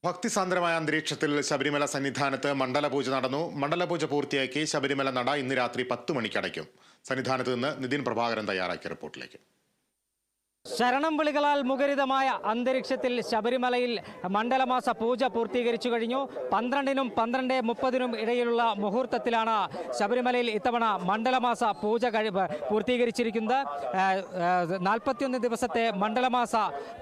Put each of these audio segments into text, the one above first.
ഭക്തിസാന്ദ്രമായ അന്തരീക്ഷത്തിൽ ശബരിമല സന്നിധാനത്ത് മണ്ഡലപൂജ നടന്നു. മണ്ഡലപൂജ പൂർത്തിയാക്കി ശബരിമല നട ഇന്ന് രാത്രി 10 മണിക്ക് അടയ്ക്കും. സന്നിധാനത്ത് നിന്ന് നിതിൻ പ്രഭാകരൻ തയ്യാറാക്കിയ റിപ്പോർട്ടിലേക്ക്. ശരണം വിളികളാൽ മുഖരിതമായ അന്തരീക്ഷത്തിൽ ശബരിമലയിൽ മണ്ഡലമാസ പൂജ പൂർത്തീകരിച്ചു കഴിഞ്ഞു. 12-നും 12:30-നും ഇടയിലുള്ള മുഹൂർത്തത്തിലാണ് ശബരിമലയിൽ ഇത്തവണ മണ്ഡലമാസ പൂജ പൂർത്തീകരിച്ചിരിക്കുന്നത്. 41 ദിവസത്തെ മണ്ഡലമാസ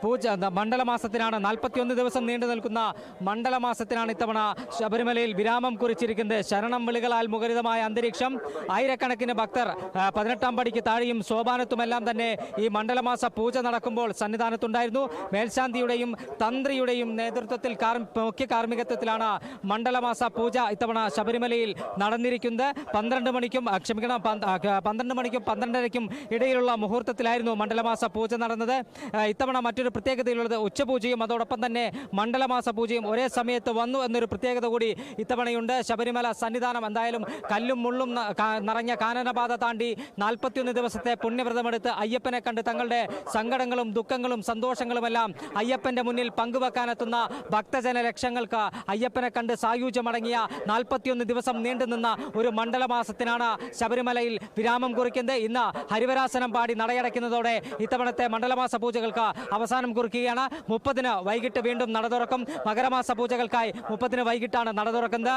പൂജ മണ്ഡലമാസത്തിനാണ് 41 ദിവസം നീണ്ടു നിൽക്കുന്ന മണ്ഡലമാസത്തിനാണ് ഇത്തവണ ശബരിമലയിൽ വിരാമം കുറിച്ചിരിക്കുന്നത്. ശരണം വിളികളാൽ മുഖരിതമായ അന്തരീക്ഷം, ആയിരക്കണക്കിന് ഭക്തർ 18-ാം പടിക്ക് താഴെയും സോപാനത്തുമെല്ലാം തന്നെ ഈ മണ്ഡലമാസ പൂജ നടക്കുമ്പോൾ സന്നിധാനത്തുണ്ടായിരുന്നു. മേൽശാന്തിയുടെയും തന്ത്രിയുടെയും നേതൃത്വത്തിൽ മുഖ്യ കാർമ്മികത്വത്തിലാണ് മണ്ഡലമാസ പൂജ ഇത്തവണ ശബരിമലയിൽ നടന്നിരിക്കുന്നത്. 12 മണിക്കും 12:30-ക്കും ഇടയിലുള്ള മുഹൂർത്തത്തിലായിരുന്നു മണ്ഡലമാസ പൂജ നടന്നത്. ഇത്തവണ മറ്റൊരു പ്രത്യേകതയുള്ളത് ഉച്ചപൂജയും അതോടൊപ്പം തന്നെ മണ്ഡലമാസ പൂജയും ഒരേ സമയത്ത് വന്നു എന്നൊരു പ്രത്യേകത കൂടി ഇത്തവണയുണ്ട്. ശബരിമല സന്നിധാനം എന്തായാലും കല്ലും മുള്ളും നിറഞ്ഞ കാനനപാത താണ്ടി 41 ദിവസത്തെ പുണ്യവ്രതമെടുത്ത് അയ്യപ്പനെ കണ്ട് തങ്ങളുടെ സങ്കടങ്ങളും ദുഃഖങ്ങളും സന്തോഷങ്ങളുമെല്ലാം അയ്യപ്പന്റെ മുന്നിൽ പങ്കുവെക്കാനെത്തുന്ന ഭക്തജന ലക്ഷങ്ങൾക്ക് അയ്യപ്പനെ കണ്ട് സായുജ്യമടങ്ങിയ 41 ദിവസം നീണ്ടുനിന്ന ഒരു മണ്ഡലമാസത്തിനാണ് ശബരിമലയിൽ വിരാമം കുറിക്കുന്നത്. ഇന്ന് ഹരിവരാസനം പാടി നടയടയ്ക്കുന്നതോടെ ഇത്തവണത്തെ മണ്ഡലമാസ പൂജകൾക്ക് അവസാനം കുറിക്കുകയാണ്. 30-ന് വൈകിട്ട് വീണ്ടും നട തുറക്കും. മകരമാസ പൂജകൾക്കായി 30-ന് വൈകിട്ടാണ് നട തുറക്കുന്നത്.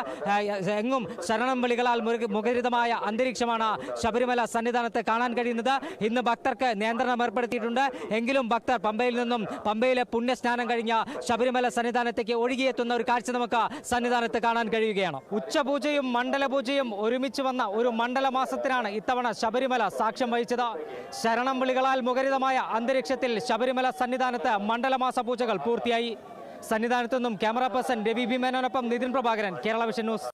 എങ്ങും ശരണം വിളികളാൽ മുഖരിതമായ അന്തരീക്ഷമാണ് ശബരിമല സന്നിധാനത്ത് കാണാൻ കഴിയുന്നത്. ഇന്ന് ഭക്തർക്ക് നിയന്ത്രണം ഏർപ്പെടുത്തിയിട്ടുണ്ട്. എങ്കിലും ഭക്തർ പമ്പയിൽ നിന്നും പമ്പയിലെ പുണ്യസ്നാനം കഴിഞ്ഞ ശബരിമല സന്നിധാനത്തേക്ക് ഒഴുകിയെത്തുന്ന ഒരു കാഴ്ച നമുക്ക് സന്നിധാനത്ത് കാണാൻ കഴിയുകയാണ്. ഉച്ചപൂജയും മണ്ഡലപൂജയും ഒരുമിച്ച് വന്ന ഒരു മണ്ഡലമാസത്തിനാണ് ഇത്തവണ ശബരിമല സാക്ഷ്യം വഹിച്ചത്. ശരണം വിളികളാൽ മുഖരിതമായ അന്തരീക്ഷത്തിൽ ശബരിമല സന്നിധാനത്ത് മണ്ഡലമാസ പൂജകൾ പൂർത്തിയായി. സന്നിധാനത്തു നിന്നും ക്യാമറ പേഴ്സൺ രവി ഭീമേനോടൊപ്പം നിതിൻ പ്രഭാകരൻ, കേരള വിഷൻ ന്യൂസ്.